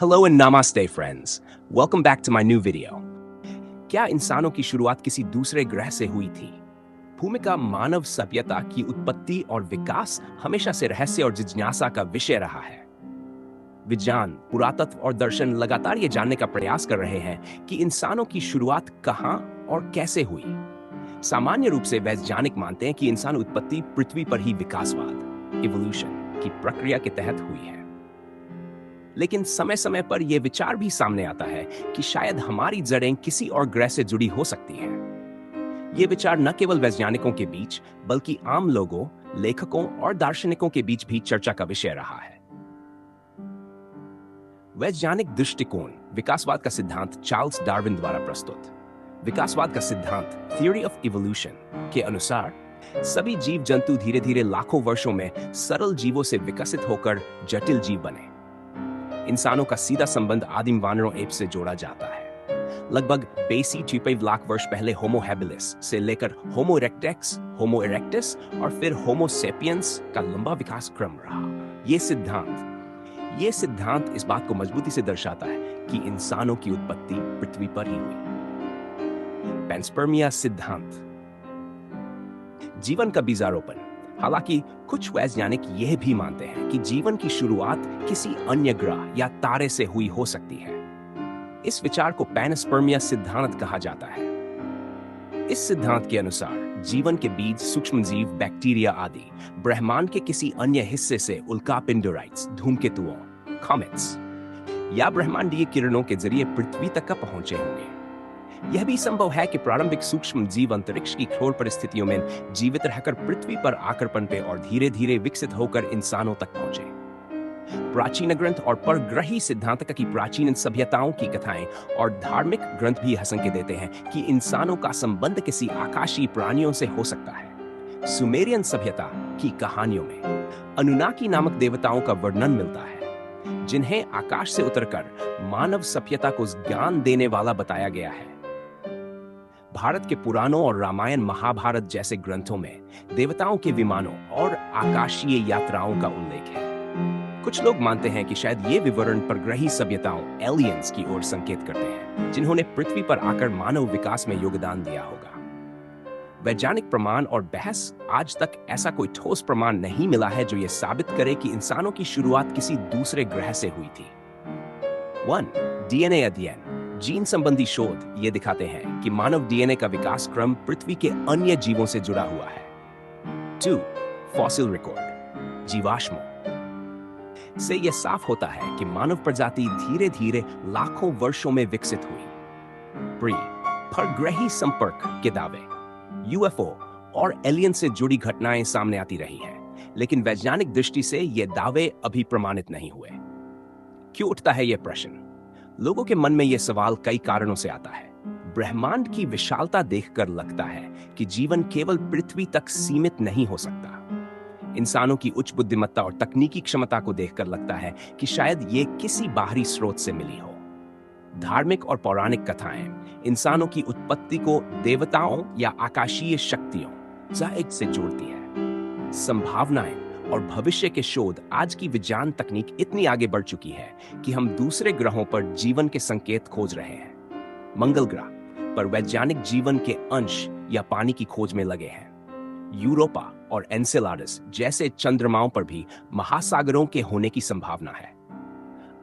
Hello and namaste friends. Welcome back to my new video. क्या इंसानों की शुरुआत किसी दूसरे ग्रह से हुई थी? भूमिका मानव सभ्यता की उत्पत्ति और विकास हमेशा से रहस्य और जिज्ञासा का विषय रहा है। विज्ञान, पुरातत्व और दर्शन लगातार ये जानने का प्रयास कर रहे हैं कि इंसानों की शुरुआत कहाँ और कैसे हुई। सामान्य रूप से वैज्ञानिक मानते हैं कि इंसान उत्पत्ति पृथ्वी पर ही विकासवाद, इवोल्यूशन की प्रक्रिया के तहत हुई है। लेकिन समय समय पर यह विचार भी सामने आता है कि शायद हमारी जड़ें किसी और ग्रह से जुड़ी हो सकती हैं। ये विचार न केवल वैज्ञानिकों के बीच बल्कि आम लोगों, लेखकों और दार्शनिकों के बीच भी चर्चा का विषय रहा है। वैज्ञानिक दृष्टिकोण विकासवाद का सिद्धांत चार्ल्स डार्विन द्वारा प्रस्तुत विकासवाद का सिद्धांत थियोरी ऑफ इवोल्यूशन के अनुसार सभी जीव जंतु धीरे धीरे लाखों वर्षों में सरल जीवों से विकसित होकर जटिल जीव बने। इंसानों का सीधा संबंध आदिम वानरों एप से जोड़ा जाता है। लगभग 82 लाख वर्ष पहले होमो हैबिलिस से लेकर होमो इरेक्टेक्स, होमो इरेक्टस और फिर होमो सेपियंस का लंबा विकास क्रम रहा। ये सिद्धांत इस बात को मजबूती से दर्शाता है कि इंसानों की उत्पत्ति पृथ्वी पर ही हुई। पैनस्पर्मिया सिद्धांत, जीवन का बीजारोपण। हालांकि कुछ वैज्ञानिक यह भी मानते हैं कि जीवन की शुरुआत किसी अन्य ग्रह या तारे से हुई हो सकती है। इस विचार को पैनस्पर्मिया सिद्धांत कहा जाता है। इस सिद्धांत के अनुसार जीवन के बीज, सूक्ष्मजीव, बैक्टीरिया आदि ब्रह्मांड के किसी अन्य हिस्से से उल्कापिंडोराइट्स, धूमकेतुओं, कॉमेट्स या ब्रह्मांडीय किरणों के जरिए पृथ्वी तक पहुंचे होंगे। यह भी संभव है कि प्रारंभिक सूक्ष्म जीव अंतरिक्ष की कठोर परिस्थितियों में जीवित रहकर पृथ्वी पर आकर पनपे और धीरे धीरे विकसित होकर इंसानों तक पहुंचे। प्राचीन ग्रंथ और परग्रही सिद्धांत की प्राचीन सभ्यताओं की कथाएं और धार्मिक ग्रंथ भी यह संकेत देते हैं कि इंसानों का संबंध किसी आकाशीय प्राणियों से हो सकता है। सुमेरियन सभ्यता की कहानियों में अनुनाकी नामक देवताओं का वर्णन मिलता है, जिन्हें आकाश से उतरकर मानव सभ्यता को ज्ञान देने वाला बताया गया है। भारत के पुराणों और रामायण महाभारत जैसे ग्रंथों में देवताओं के विमानों और आकाशीय यात्राओं का उल्लेख है। कुछ लोग मानते हैं कि शायद ये विवरण परग्रही सभ्यताओं, एलियंस की ओर संकेत करते हैं, जिन्होंने पृथ्वी पर आकर मानव विकास में योगदान दिया होगा। वैज्ञानिक प्रमाण और बहस आज तक ऐसा कोई ठोस प्रमाण नहीं मिला है जो यह साबित करे कि इंसानों की शुरुआत किसी दूसरे ग्रह से हुई थी। 1. डीएनए अध्ययन, जीन संबंधी शोध ये दिखाते हैं कि मानव डीएनए का विकास क्रम पृथ्वी के अन्य जीवों से जुड़ा हुआ है। 2. फॉसिल रिकॉर्ड, जीवाश्मों से यह साफ होता है कि मानव प्रजाति धीरे धीरे लाखों वर्षों में विकसित हुई। 3. परग्रही संपर्क के दावे, यूएफओ और एलियन से जुड़ी घटनाएं सामने आती रही हैं, लेकिन वैज्ञानिक दृष्टि से ये दावे अभी प्रमाणित नहीं हुए। क्यों उठता है यह प्रश्न? लोगों के मन में यह सवाल कई कारणों से आता है। ब्रह्मांड की विशालता देखकर लगता है कि जीवन केवल पृथ्वी तक सीमित नहीं हो सकता। इंसानों की उच्च बुद्धिमत्ता और तकनीकी क्षमता को देखकर लगता है कि शायद ये किसी बाहरी स्रोत से मिली हो। धार्मिक और पौराणिक कथाएं इंसानों की उत्पत्ति को देवताओं या आकाशीय शक्तियों जायज से जोड़ती है। संभावनाएं और भविष्य के शोध, आज की विज्ञान तकनीक इतनी आगे बढ़ चुकी है कि हम दूसरे ग्रहों पर जीवन के संकेत खोज रहे हैं। मंगल ग्रह पर वैज्ञानिक जीवन के अंश या पानी की खोज में लगे हैं। यूरोपा और एनसेलाडस जैसे चंद्रमाओं पर भी महासागरों के होने की संभावना है।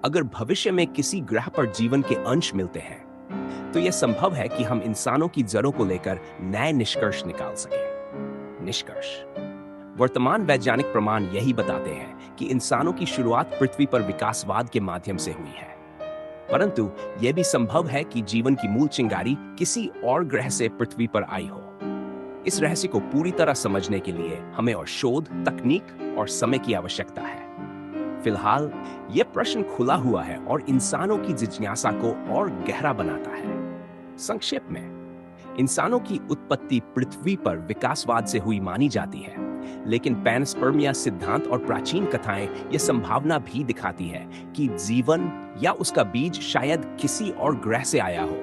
अगर भविष्य में किसी ग्रह पर जीवन के अंश मिलते हैं, तो यह संभव है कि हम इंसानों की जड़ों को लेकर नए निष्कर्ष निकाल सकें। निष्कर्ष, वर्तमान वैज्ञानिक प्रमाण यही बताते हैं कि इंसानों की शुरुआत पृथ्वी पर विकासवाद के माध्यम से हुई है, परंतु यह भी संभव है कि जीवन की मूल चिंगारी किसी और ग्रह से पृथ्वी पर आई हो। इस रहस्य को पूरी तरह समझने के लिए हमें और शोध, तकनीक और समय की आवश्यकता है। फिलहाल यह प्रश्न खुला हुआ है और इंसानों की जिज्ञासा को और गहरा बनाता है। संक्षेप में, इंसानों की उत्पत्ति पृथ्वी पर विकासवाद से हुई मानी जाती है, लेकिन पैनस्पर्मिया सिद्धांत और प्राचीन कथाएं यह संभावना भी दिखाती है कि जीवन या उसका बीज शायद किसी और ग्रह से आया हो।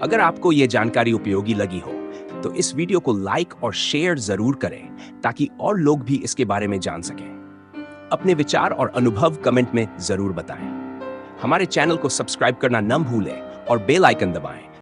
अगर आपको यह जानकारी उपयोगी लगी हो तो इस वीडियो को लाइक और शेयर जरूर करें ताकि और लोग भी इसके बारे में जान सकें। अपने विचार और अनुभव कमेंट में जरूर बताएं। हमारे चैनल को सब्सक्राइब करना न भूलें और बेल आइकन दबाएं